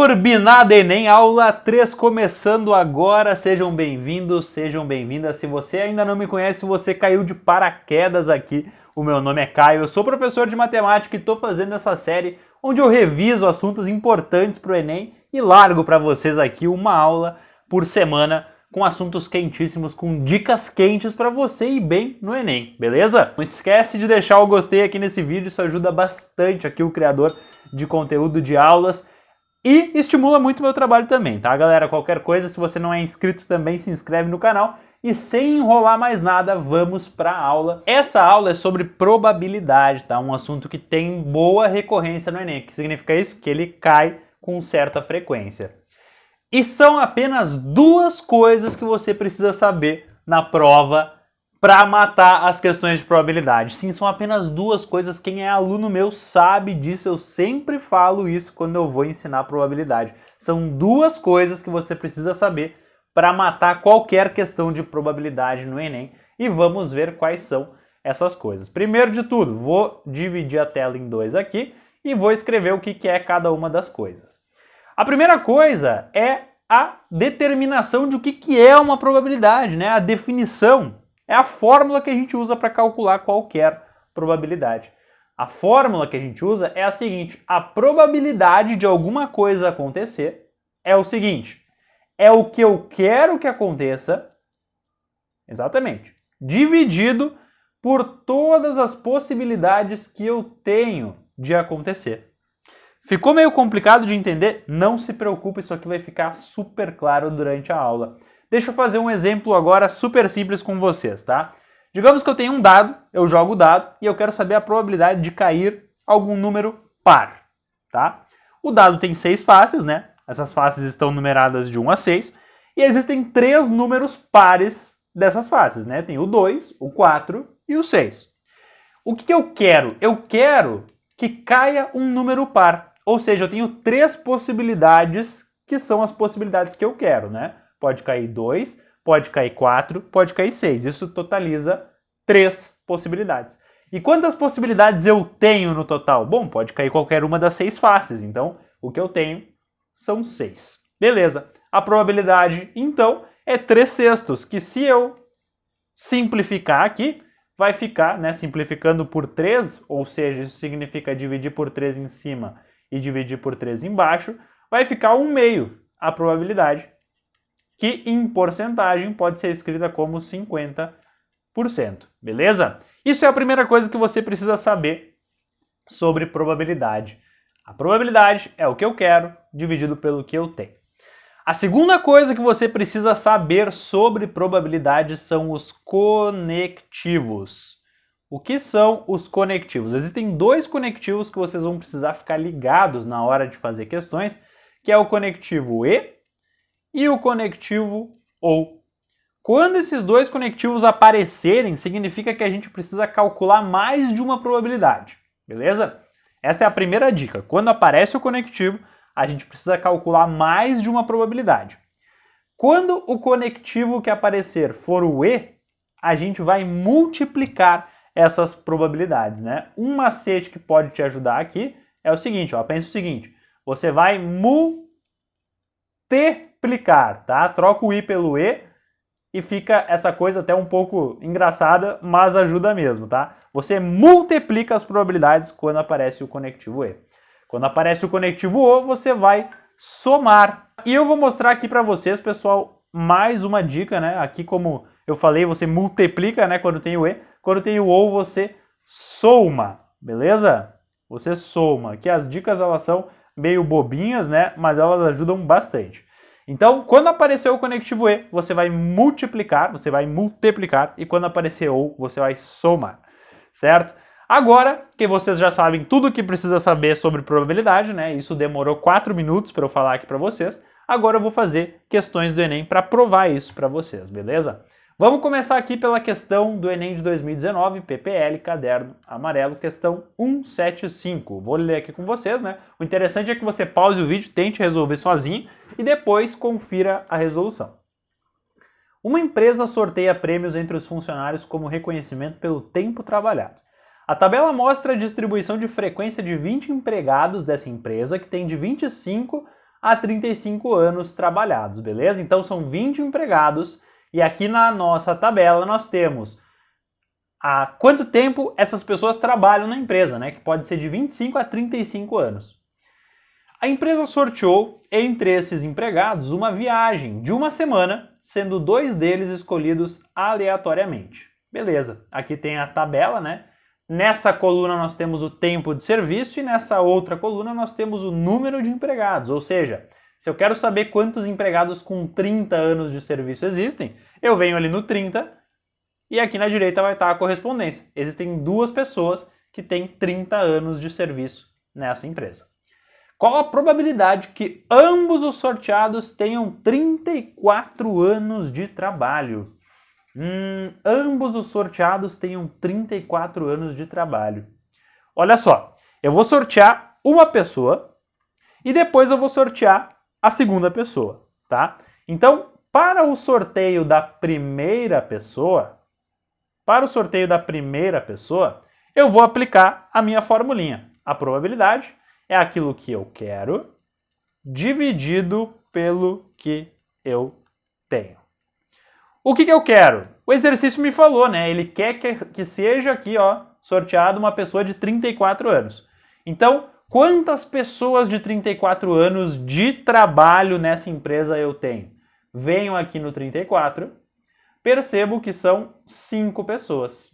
Turbinada Enem, aula 3 começando agora. Sejam bem-vindos, sejam bem-vindas. Se você ainda não me conhece, você caiu de paraquedas aqui. O meu nome é Caio, eu sou professor de matemática e estou fazendo essa série onde eu reviso assuntos importantes para o Enem e largo para vocês aqui uma aula por semana com assuntos quentíssimos, com dicas quentes para você ir bem no Enem, beleza? Não esquece de deixar o gostei aqui nesse vídeo, isso ajuda bastante aqui o criador de conteúdo de aulas. E estimula muito o meu trabalho também, tá, galera? Qualquer coisa, se você não é inscrito também, se inscreve no canal. E sem enrolar mais nada, vamos para a aula. Essa aula é sobre probabilidade, tá? Um assunto que tem boa recorrência no Enem. O que significa isso? Que ele cai com certa frequência. E são apenas duas coisas que você precisa saber na prova para matar as questões de probabilidade. Sim, são apenas duas coisas. Quem é aluno meu sabe disso, eu sempre falo isso quando eu vou ensinar probabilidade. São duas coisas que você precisa saber para matar qualquer questão de probabilidade no Enem. E vamos ver quais são essas coisas. Primeiro de tudo, vou dividir a tela em dois aqui e vou escrever o que é cada uma das coisas. A primeira coisa é a determinação de o que é uma probabilidade, né? A definição. É a fórmula que a gente usa para calcular qualquer probabilidade. A fórmula que a gente usa é a seguinte: a probabilidade de alguma coisa acontecer é o seguinte, é o que eu quero que aconteça, exatamente, dividido por todas as possibilidades que eu tenho de acontecer. Ficou meio complicado de entender? Não se preocupe, isso aqui vai ficar super claro durante a aula. Deixa eu fazer um exemplo agora super simples com vocês, tá? Digamos que eu tenho um dado, eu jogo o dado e eu quero saber a probabilidade de cair algum número par, tá? O dado tem 6 faces, né? Essas faces estão numeradas de 1 a 6 e existem 3 números pares dessas faces, né? Tem o 2, o 4 e o 6. O que eu quero? Eu quero que caia um número par, ou seja, eu tenho 3 possibilidades que são as possibilidades que eu quero, né? Pode cair 2, pode cair 4, pode cair 6. Isso totaliza 3 possibilidades. E quantas possibilidades eu tenho no total? Bom, pode cair qualquer uma das 6 faces. Então, o que eu tenho são 6. Beleza. A probabilidade, então, é 3/6, que se eu simplificar aqui, vai ficar, né, simplificando por 3, ou seja, isso significa dividir por 3 em cima e dividir por 3 embaixo, vai ficar 1/2 a probabilidade, que em porcentagem pode ser escrita como 50%, beleza? Isso é a primeira coisa que você precisa saber sobre probabilidade. A probabilidade é o que eu quero dividido pelo que eu tenho. A segunda coisa que você precisa saber sobre probabilidade são os conectivos. O que são os conectivos? Existem 2 conectivos que vocês vão precisar ficar ligados na hora de fazer questões, que é o conectivo e o conectivo OU. Quando esses 2 conectivos aparecerem, significa que a gente precisa calcular mais de uma probabilidade, beleza? Essa é a primeira dica. Quando aparece o conectivo, a gente precisa calcular mais de uma probabilidade. Quando o conectivo que aparecer for o E, a gente vai multiplicar essas probabilidades, né? Um macete que pode te ajudar aqui é o seguinte, ó, pensa o seguinte, você vai multiplicar, tá? Troca o I pelo E e fica essa coisa até um pouco engraçada, mas ajuda mesmo, tá? Você multiplica as probabilidades quando aparece o conectivo E. Quando aparece o conectivo O, você vai somar. E eu vou mostrar aqui para vocês, pessoal, mais uma dica, né? Aqui, como eu falei, você multiplica, né, quando tem o E. Quando tem o OU, você soma, beleza? Você soma. Aqui as dicas, elas são meio bobinhas, né? Mas elas ajudam bastante. Então, quando aparecer o conectivo E, você vai multiplicar, você vai multiplicar, e quando aparecer OU, você vai somar, certo? Agora que vocês já sabem tudo o que precisa saber sobre probabilidade, né? Isso demorou 4 minutos para eu falar aqui para vocês. Agora eu vou fazer questões do Enem para provar isso para vocês, beleza? Vamos começar aqui pela questão do Enem de 2019, PPL, caderno amarelo, questão 175. Vou ler aqui com vocês, né? O interessante é que você pause o vídeo, tente resolver sozinho e depois confira a resolução. Uma empresa sorteia prêmios entre os funcionários como reconhecimento pelo tempo trabalhado. A tabela mostra a distribuição de frequência de 20 empregados dessa empresa, que tem de 25 a 35 anos trabalhados, beleza? Então são 20 empregados e aqui na nossa tabela nós temos há quanto tempo essas pessoas trabalham na empresa, né? Que pode ser de 25 a 35 anos. A empresa sorteou entre esses empregados uma viagem de uma semana, sendo 2 deles escolhidos aleatoriamente. Beleza, aqui tem a tabela, né? Nessa coluna nós temos o tempo de serviço e nessa outra coluna nós temos o número de empregados. Ou seja, se eu quero saber quantos empregados com 30 anos de serviço existem, eu venho ali no 30 e aqui na direita vai estar a correspondência. Existem 2 pessoas que têm 30 anos de serviço nessa empresa. Qual a probabilidade que ambos os sorteados tenham 34 anos de trabalho? Ambos os sorteados tenham 34 anos de trabalho. Olha só, eu vou sortear uma pessoa e depois eu vou sortear a segunda pessoa, tá? Então, para o sorteio da primeira pessoa, eu vou aplicar a minha formulinha. A probabilidade é aquilo que eu quero dividido pelo que eu tenho. O que eu quero? O exercício me falou, né? Ele quer que seja aqui, ó, sorteado uma pessoa de 34 anos. Então, quantas pessoas de 34 anos de trabalho nessa empresa eu tenho? Venho aqui no 34, percebo que são 5 pessoas.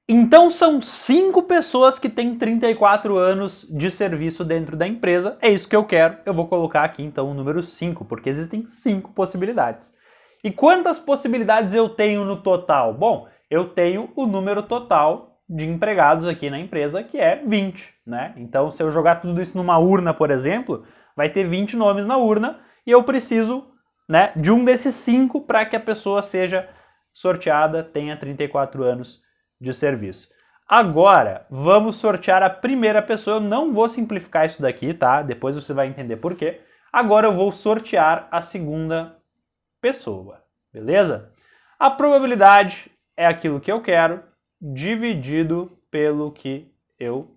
Então são 5 pessoas que têm 34 anos de serviço dentro da empresa. É isso que eu quero. Eu vou colocar aqui então o número 5, porque existem 5 possibilidades. E quantas possibilidades eu tenho no total? Bom, eu tenho o número total de empregados aqui na empresa, que é 20, né? Então, se eu jogar tudo isso numa urna, por exemplo, vai ter 20 nomes na urna e eu preciso, né, de um desses 5 para que a pessoa seja sorteada, tenha 34 anos de serviço. Agora, vamos sortear a primeira pessoa. Eu não vou simplificar isso daqui, tá? Depois você vai entender por quê. Agora eu vou sortear a segunda pessoa, beleza? A probabilidade é aquilo que eu quero dividido pelo que eu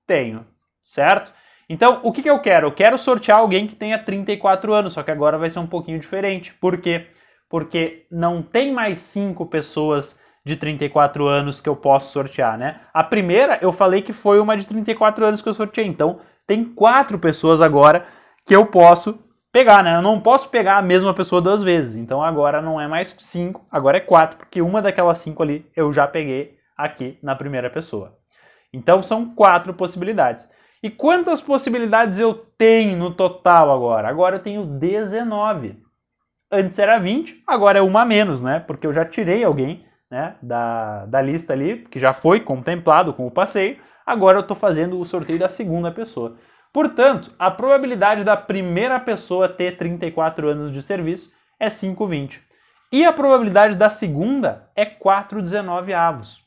tenho, certo? Então, o que eu quero? Eu quero sortear alguém que tenha 34 anos, só que agora vai ser um pouquinho diferente. Por quê? Porque não tem mais 5 pessoas de 34 anos que eu posso sortear, né? A primeira, eu falei que foi uma de 34 anos que eu sorteei, então tem 4 pessoas agora que eu posso pegar, né? Eu não posso pegar a mesma pessoa 2 vezes, então agora não é mais 5, agora é 4, porque uma daquelas 5 ali eu já peguei aqui na primeira pessoa. Então são 4 possibilidades. E quantas possibilidades eu tenho no total agora? Agora eu tenho 19. Antes era 20, agora é uma a menos, né? Porque eu já tirei alguém, né, da lista ali, que já foi contemplado com o passeio, agora eu estou fazendo o sorteio da segunda pessoa. Portanto, a probabilidade da primeira pessoa ter 34 anos de serviço é 5,20. E a probabilidade da segunda é 4,19 avos.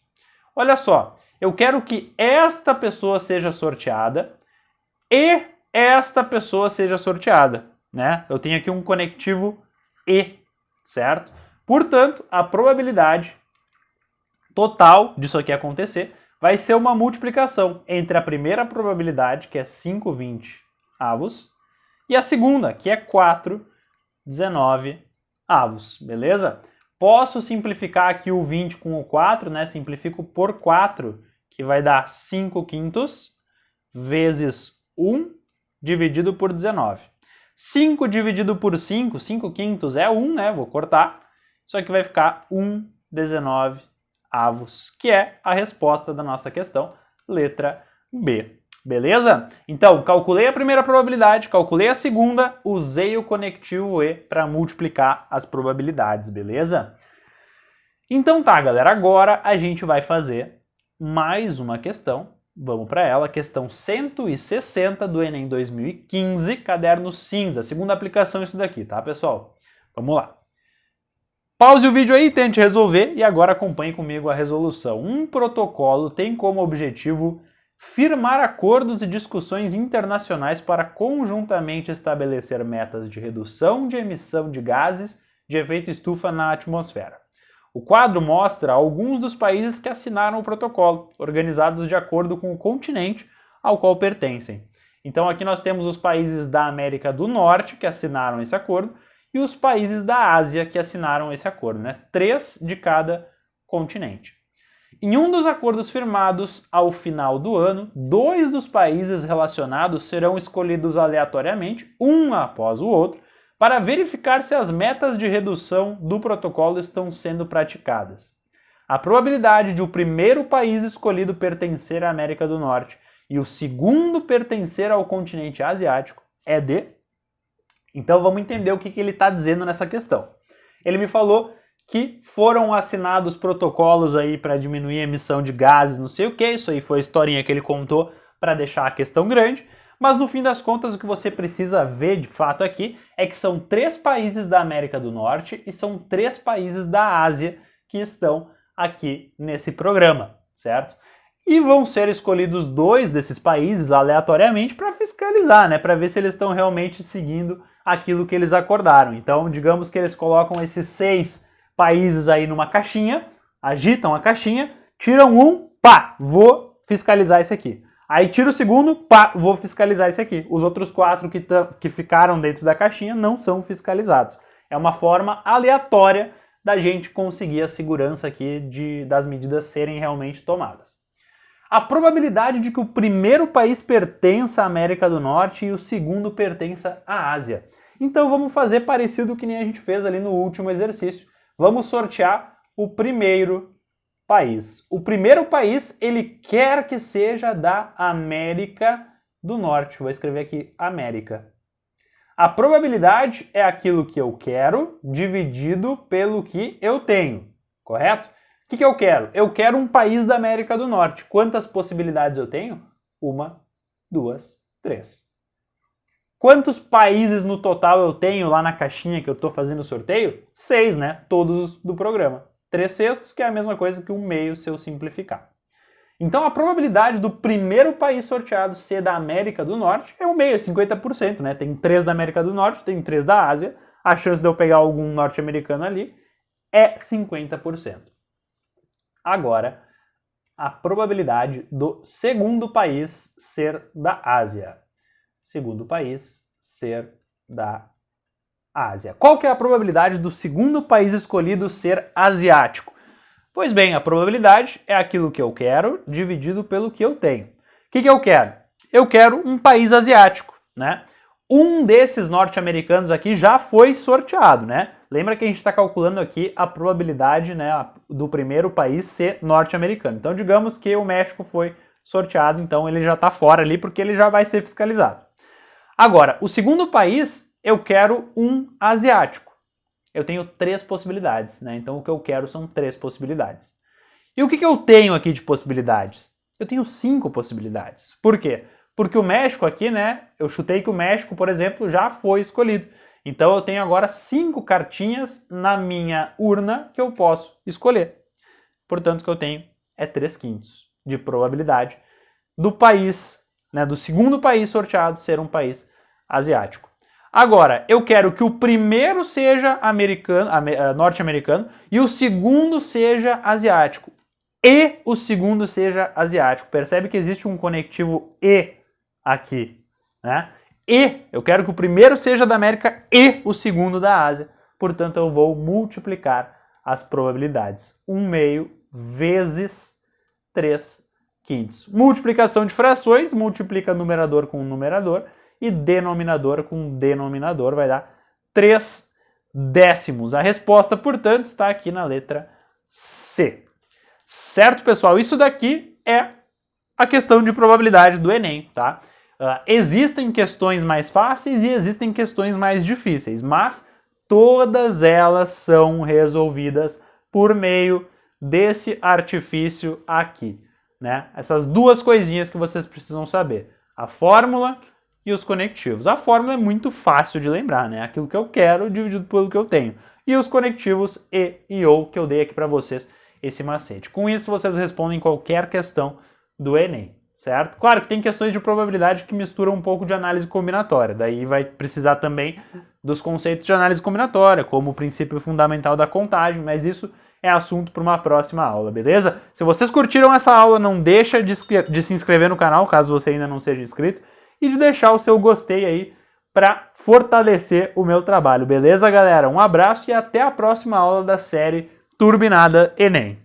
Olha só, eu quero que esta pessoa seja sorteada e esta pessoa seja sorteada, né? Eu tenho aqui um conectivo e, certo? Portanto, a probabilidade total disso aqui acontecer vai ser uma multiplicação entre a primeira probabilidade, que é 5,20 avos, e a segunda, que é 4,19 avos, beleza? Posso simplificar aqui o 20 com o 4, né? Simplifico por 4, que vai dar 5 quintos vezes 1 dividido por 19. 5 dividido por 5, 5 quintos é 1, né? Vou cortar. Isso aqui vai ficar 1,19 avos, que é a resposta da nossa questão, letra B. Beleza? Então, calculei a primeira probabilidade, calculei a segunda, usei o conectivo E para multiplicar as probabilidades, beleza? Então tá, galera, agora a gente vai fazer mais uma questão. Vamos para ela, questão 160 do Enem 2015, caderno cinza, segunda aplicação isso daqui, tá, pessoal? Vamos lá. Pause o vídeo aí, tente resolver e agora acompanhe comigo a resolução. Um protocolo tem como objetivo firmar acordos e discussões internacionais para conjuntamente estabelecer metas de redução de emissão de gases de efeito estufa na atmosfera. O quadro mostra alguns dos países que assinaram o protocolo, organizados de acordo com o continente ao qual pertencem. Então aqui nós temos os países da América do Norte que assinaram esse acordo e os países da Ásia que assinaram esse acordo, né? 3 de cada continente. Em um dos acordos firmados ao final do ano, 2 dos países relacionados serão escolhidos aleatoriamente, um após o outro, para verificar se as metas de redução do protocolo estão sendo praticadas. A probabilidade de o primeiro país escolhido pertencer à América do Norte e o segundo pertencer ao continente asiático é de... Então vamos entender o que ele está dizendo nessa questão. Ele me falou que foram assinados protocolos aí para diminuir a emissão de gases, não sei o que, isso aí foi a historinha que ele contou para deixar a questão grande, mas no fim das contas o que você precisa ver de fato aqui é que são 3 países da América do Norte e são 3 países da Ásia que estão aqui nesse programa, certo? E vão ser escolhidos 2 desses países aleatoriamente para fiscalizar, né? Para ver se eles estão realmente seguindo aquilo que eles acordaram. Então, digamos que eles colocam esses 6 países aí numa caixinha, agitam a caixinha, tiram um, pá, vou fiscalizar esse aqui. Aí tira o segundo, pá, vou fiscalizar esse aqui. Os outros 4 que ficaram dentro da caixinha não são fiscalizados. É uma forma aleatória da gente conseguir a segurança aqui das medidas serem realmente tomadas. A probabilidade de que o primeiro país pertença à América do Norte e o segundo pertença à Ásia. Então vamos fazer parecido que nem a gente fez ali no último exercício. Vamos sortear o primeiro país. O primeiro país, ele quer que seja da América do Norte. Vou escrever aqui América. A probabilidade é aquilo que eu quero dividido pelo que eu tenho, correto? O que eu quero? Eu quero um país da América do Norte. Quantas possibilidades eu tenho? 1, 2, 3. Quantos países no total eu tenho lá na caixinha que eu estou fazendo o sorteio? 6, né? Todos do programa. 3/6, que é a mesma coisa que 1/2 se eu simplificar. Então a probabilidade do primeiro país sorteado ser da América do Norte é 1/2, 50%, né? Tem 3 da América do Norte, tem 3 da Ásia. A chance de eu pegar algum norte-americano ali é 50%. Agora, a probabilidade do segundo país ser da Ásia. Segundo país ser da Ásia. Qual que é a probabilidade do segundo país escolhido ser asiático? Pois bem, a probabilidade é aquilo que eu quero dividido pelo que eu tenho. O que eu quero? Eu quero um país asiático, né? Um desses norte-americanos aqui já foi sorteado, né? Lembra que a gente está calculando aqui a probabilidade, né, do primeiro país ser norte-americano. Então, digamos que o México foi sorteado, então ele já está fora ali porque ele já vai ser fiscalizado. Agora, o segundo país, eu quero um asiático. Eu tenho 3 possibilidades, né? Então, o que eu quero são 3 possibilidades. E o que eu tenho aqui de possibilidades? Eu tenho 5 possibilidades. Por quê? Porque o México aqui, né, eu chutei que o México, por exemplo, já foi escolhido. Então eu tenho agora 5 cartinhas na minha urna que eu posso escolher. Portanto, o que eu tenho é 3/5 de probabilidade do país, né, do segundo país sorteado ser um país asiático. Agora, eu quero que o primeiro seja norte-americano e o segundo seja asiático. E o segundo seja asiático. Percebe que existe um conectivo E aqui, né? E eu quero que o primeiro seja da América e o segundo da Ásia. Portanto, eu vou multiplicar as probabilidades. 1/2 vezes 3/5. Multiplicação de frações, multiplica numerador com numerador e denominador com denominador vai dar 3/10. A resposta, portanto, está aqui na letra C. Certo, pessoal? Isso daqui é a questão de probabilidade do Enem, tá? Existem questões mais fáceis e existem questões mais difíceis, mas todas elas são resolvidas por meio desse artifício aqui, né? Essas 2 coisinhas que vocês precisam saber, a fórmula e os conectivos. A fórmula é muito fácil de lembrar, né? Aquilo que eu quero dividido pelo que eu tenho. E os conectivos e ou que eu dei aqui para vocês esse macete. Com isso, vocês respondem qualquer questão do Enem, certo? Claro que tem questões de probabilidade que misturam um pouco de análise combinatória, daí vai precisar também dos conceitos de análise combinatória, como o princípio fundamental da contagem, mas isso é assunto para uma próxima aula, beleza? Se vocês curtiram essa aula, não deixa de se inscrever no canal, caso você ainda não seja inscrito, e de deixar o seu gostei aí para fortalecer o meu trabalho. Beleza, galera? Um abraço e até a próxima aula da série Turbinada Enem.